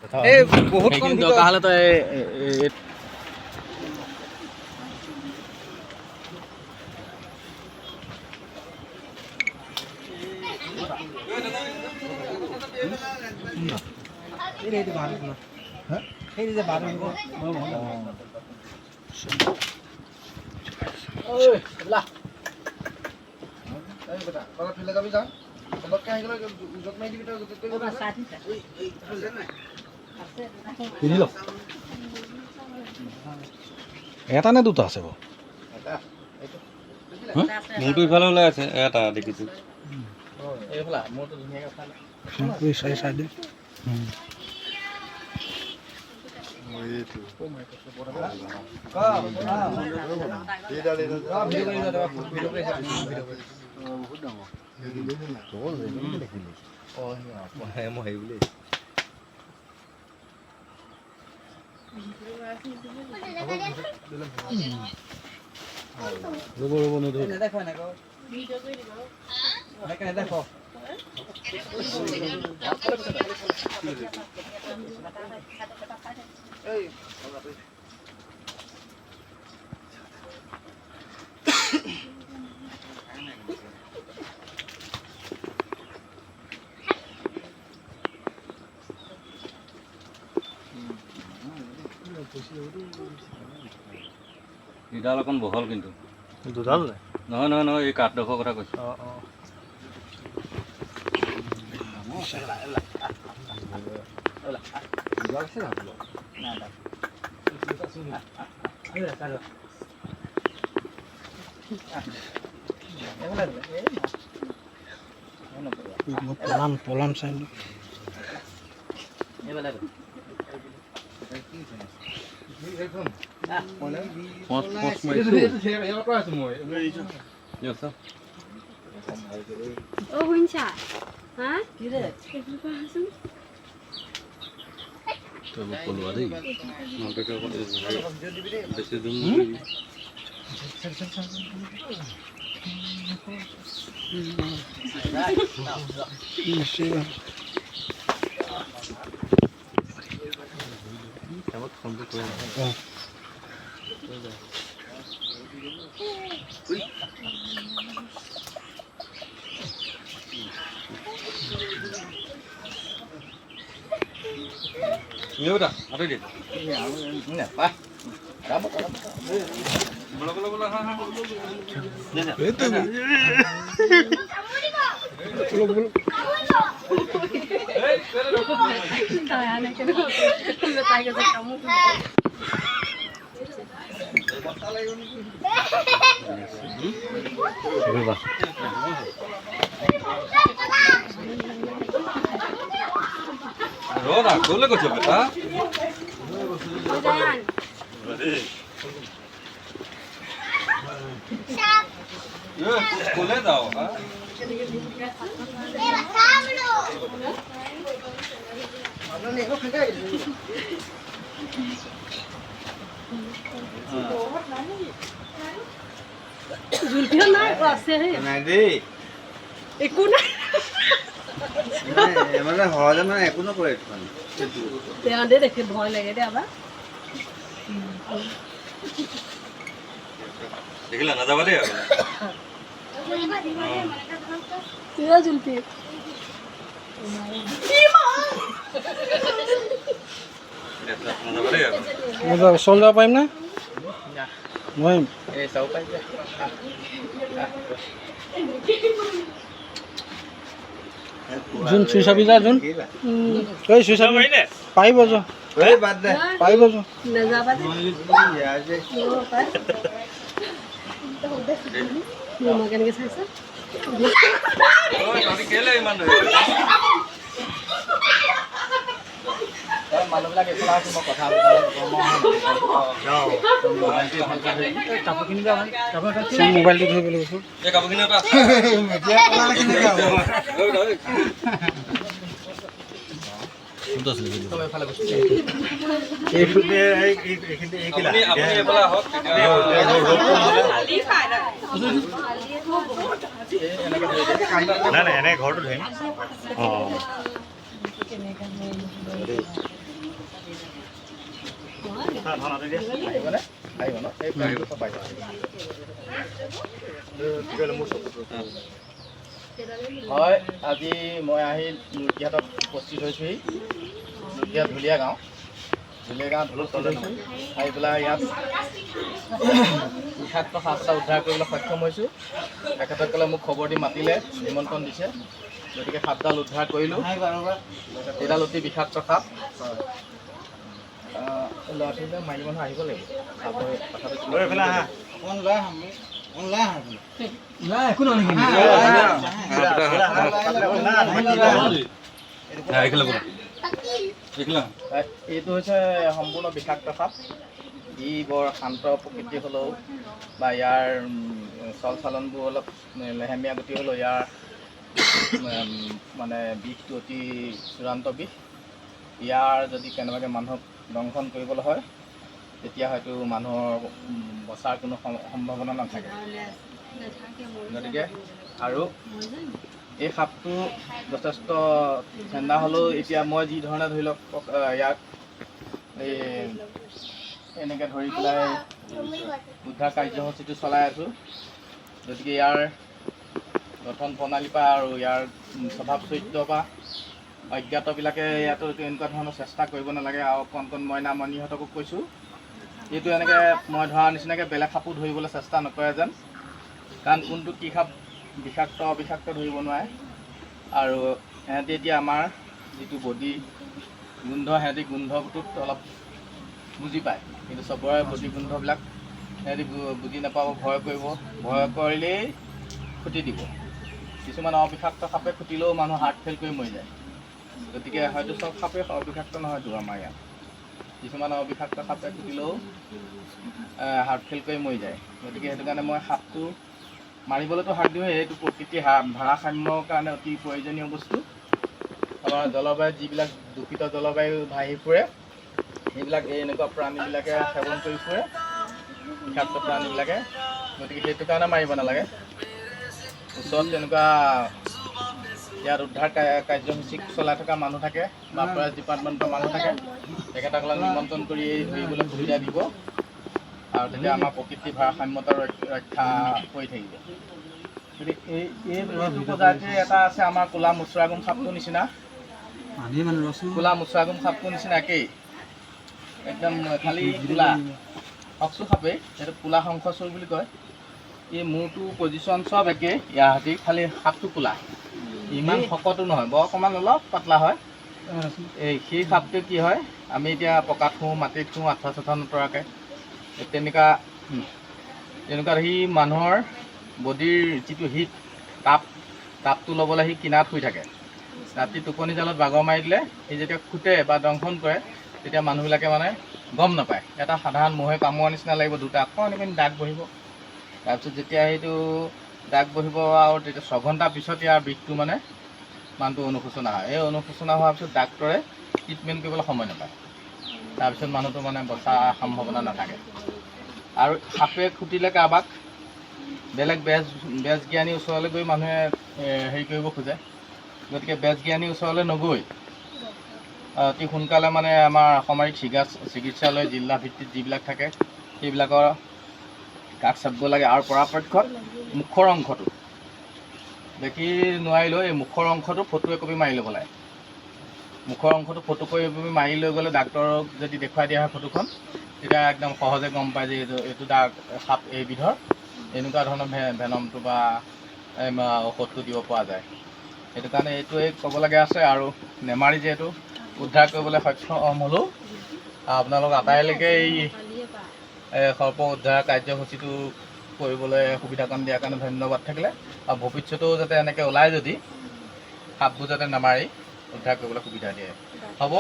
এই বহুত কোন দৰকাৰ হ'লে তই এটা নে দুটা আছে বাৰু মোৰটো ইফালে ওলাই আছে এটা দেখিছোঁ ইডাল অকণ বহল কিন্তু দুডাল নহয় নহয় নহয় এই কাঠডোখৰ কথা কৈছোঁ পলাম চাই বেছি জুম Yaudah, ada dia. Ini apa? Kamu bola. itu Rona, boleh kau coba tak? Ya, boleh tahu, ha? Zulfian naik kelas ya. Nanti. Ikut naik. মানে সহজে মানে একো নকৰে তেওঁ দে দেখি ভয় লাগে দে আবাৰ দেখিলা না যাবা দে তুইও জুলপি ওচৰ যাব পাৰিম নে নোৱাৰিম এই চাব পাই যে যোন চুই চাবি যা যোন এই চুই চাবি পাৰিব যোৱা এই বাদ দে পাৰিব যোৱা নাযাবা দে মই কেনেকৈ চাইছা তহঁতি কেলে ইমান মানুহবিলাক এইফালে আছে মই কথা মোবাইলটো ধৰিব লাগিব এই কাপোৰখিনি এটা আপুনি এইফালে আহক নাই নাই এনেই ঘৰটো ধৰিম ধনতে দিয়া আহিবনে আহিব ন এই পাৰিব পাই মোৰ চকুটো হয় আজি মই আহি নুকীয়াত উপস্থিত হৈছোঁহি নুকীয়া ঢুলীয়া গাঁৱত উপস্থিত হৈছোঁ আহি পেলাই ইয়াত বিষাক্ত সাপ এটা উদ্ধাৰ কৰিবলৈ সক্ষম হৈছোঁ তেখেতসকলে মোক খবৰ দি মাতিলে নিমন্ত্ৰণ দিছে গতিকে সাপডাল উদ্ধাৰ কৰিলোঁ এইডাল অতি বিষাক্ত সাপ ল'ৰা ছোৱালীবিলাক মাইকী মানুহ আহিব লাগিব এইফালে আহা একো নহয় এইটো হৈছে সম্পূৰ্ণ বিষাক্ত সাপ ই বৰ শান্ত প্ৰকৃতি হ'লেও বা ইয়াৰ চল চালনবোৰ অলপ লেহেমীয়া গতি হ'লেও ইয়াৰ মানে বিষটো অতি চূড়ান্ত বিষ ইয়াৰ যদি কেনেবাকৈ মানুহক দংশন কৰিবলৈ হয় তেতিয়া হয়তো মানুহৰ বচাৰ কোনো সম্ভাৱনা নাথাকে গতিকে আৰু এই সাপটো যথেষ্ট ঠাণ্ডা হ'লেও এতিয়া মই যি ধৰণে ধৰি লওক ইয়াক এই এনেকৈ ধৰি পেলাই উদ্ধাৰ কাৰ্যসূচীটো চলাই আছোঁ গতিকে ইয়াৰ গঠন প্ৰণালীৰ পৰা আৰু ইয়াৰ স্বভাৱ চৰিত্ৰৰ পৰা অজ্ঞাতবিলাকে ইয়াতো এনেকুৱা ধৰণৰ চেষ্টা কৰিব নালাগে আৰু কণ মইনা মণিহঁতকো কৈছোঁ এইটো এনেকৈ মই ধৰা নিচিনাকৈ বেলেগ সাপো ধৰিবলৈ চেষ্টা নকৰে যেন কাৰণ কোনটো কি সাপ বিষাক্ত অবিষাক্ত ধৰিব নোৱাৰে আৰু সিহঁতি এতিয়া আমাৰ যিটো বডি গোন্ধ সিহঁতি গোন্ধটোত অলপ বুজি পায় কিন্তু চবৰে বডি গোন্ধবিলাক সিহঁতি বুজি নাপাব ভয় কৰিব ভয় কৰিলেই খুটি দিব কিছুমান অবিষাক্ত সাপে খুটিলেও মানুহ হাৰ্ট ফেইল কৰি মৰি যায় গতিকে হয়তো চব সাপে অবিষাক্ত নহয়তো আমাৰ ইয়াত কিছুমান অবিষাক্ত সাপে খুটিলেও হাৰ্ট ফেইল কৰি মৰি যায় গতিকে সেইটো কাৰণে মই সাপটো মাৰিবলৈতো হাক দিওঁ এইটো প্ৰকৃতিৰ ভাৰসাম্যৰ কাৰণে অতি প্ৰয়োজনীয় বস্তু আমাৰ জলবায়ুত যিবিলাক দূষিত জলবায়ু ভাহি ফুৰে সেইবিলাক এই এনেকুৱা প্ৰাণীবিলাকে সেৱন কৰি ফুৰে বিষাক্ত প্ৰাণীবিলাকে গতিকে সেইটো কাৰণে মাৰিব নালাগে ওচৰত তেনেকুৱা ইয়াত উদ্ধাৰ কাৰ্যসূচী চলাই থকা মানুহ থাকে বা ফৰেষ্ট ডিপাৰ্টমেণ্টৰ মানুহ থাকে তেখেতসকলক নিমন্ত্ৰণ কৰি ধৰিবলৈ সুবিধা দিব আৰু তেতিয়া আমাৰ প্ৰকৃতিৰ ভাৰসাম্যতা ৰক্ষা কৰি থাকিব গতিকে এই প্ৰজাতিৰ এটা আছে আমাৰ ক'লা মুচৰাগুম সাপটোৰ নিচিনা ক'লা মুচৰাগুম সাপটোৰ নিচিনা একেই একদম খালি ক'লা শকচু সাপেই সেইটো ক'লা শংখচুৰ বুলি কয় এই মূৰটো পজিশ্যন চব একেই ইয়াৰ সৈতে খালি সাপটো ক'লা ইমান শকতো নহয় বৰ অকণমান অলপ পাতলা হয় এই সেই সাপটো কি হয় আমি এতিয়া পকাত শুওঁ মাটিত শুওঁ আঠুৱা চাঠুৱা নতৰাকৈ তেনেকুৱা সি মানুহৰ বডিৰ যিটো হিট তাপটো ল'বলৈ সি কিনাৰত শুই থাকে ৰাতি টোপনি জালত বাগৰ মাৰি দিলে সি যেতিয়া খুটে বা দংশন কৰে তেতিয়া মানুহবিলাকে মানে গম নাপায় এটা সাধাৰণ মহে কামোৱাৰ নিচিনা লাগিব দুটা অকণমান দাগ বহিব তাৰপিছত যেতিয়া সেইটো দাগ বহিব আৰু তেতিয়া 6 ঘণ্টাৰ পিছত ইয়াৰ বিষটো মানে মানুহটো অনুশোচনা হয় এই অনুশোচনা হোৱাৰ পিছত ডাক্তৰে ট্ৰিটমেণ্ট কৰিবলৈ সময় নাপায় তাৰপিছত মানুহটো মানে বচাৰ সম্ভাৱনা নাথাকে আৰু সাপে খুটিলে কাৰোবাক বেলেগ বেজ জ্ঞানীৰ ওচৰলৈ গৈ মানুহে হেৰি কৰিব খোজে গতিকে বেজ জ্ঞানীৰ ওচৰলৈ নগৈ অতি সোনকালে মানে আমাৰ সামৰিক চিকিৎসালয় জিলা ভিত্তিত যিবিলাক থাকে সেইবিলাকৰ কাষ চাপিব লাগে আৰু পৰাপক্ষত মুখৰ অংশটো দেখি নোৱাৰিলেও এই মুখৰ অংশটো ফটো একপি মাৰি ল'ব লাগে মুখৰ অংশটো ফটো কৰি মাৰি লৈ গ'লে ডাক্তৰক যদি দেখুৱাই দিয়া হয় ফটোখন তেতিয়া একদম সহজে গম পায় যে এইটো সাপ এইবিধৰ এনেকুৱা ধৰণৰ ভেনমটো বা ঔষধটো দিব পৰা যায় সেইটো কাৰণে এইটোৱে ক'বলগীয়া আছে আৰু নেমাৰি যিহেতু উদ্ধাৰ কৰিবলৈ সক্ষম হ'লোঁ আপোনালোক আটাইলৈকে এই সৰ্প উদ্ধাৰ কাৰ্যসূচীটো কৰিবলৈ সুবিধাকণ দিয়াৰ কাৰণে ধন্যবাদ থাকিলে আৰু ভৱিষ্যতেও যাতে এনেকৈ ওলাই যদি সাপবোৰ যাতে নামাৰি উদ্ধাৰ কৰিবলৈ সুবিধা দিয়ে হ'ব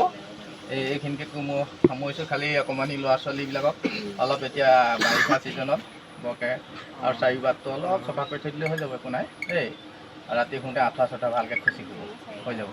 এইখিনিকে মই সামৰিছোঁ খালি অকণমানি ল'ৰা ছোৱালীবিলাকক অলপ এতিয়া বাৰিষা ছিজনত বৰকৈ আৰু চাৰিবাৰটো অলপ চফা কৰি থৈ দিলে হৈ যাব একো নাই দেই ৰাতি শুওঁতে আঠুৱা চাঠুৱা ভালকৈ খুচি কৰিব হৈ যাব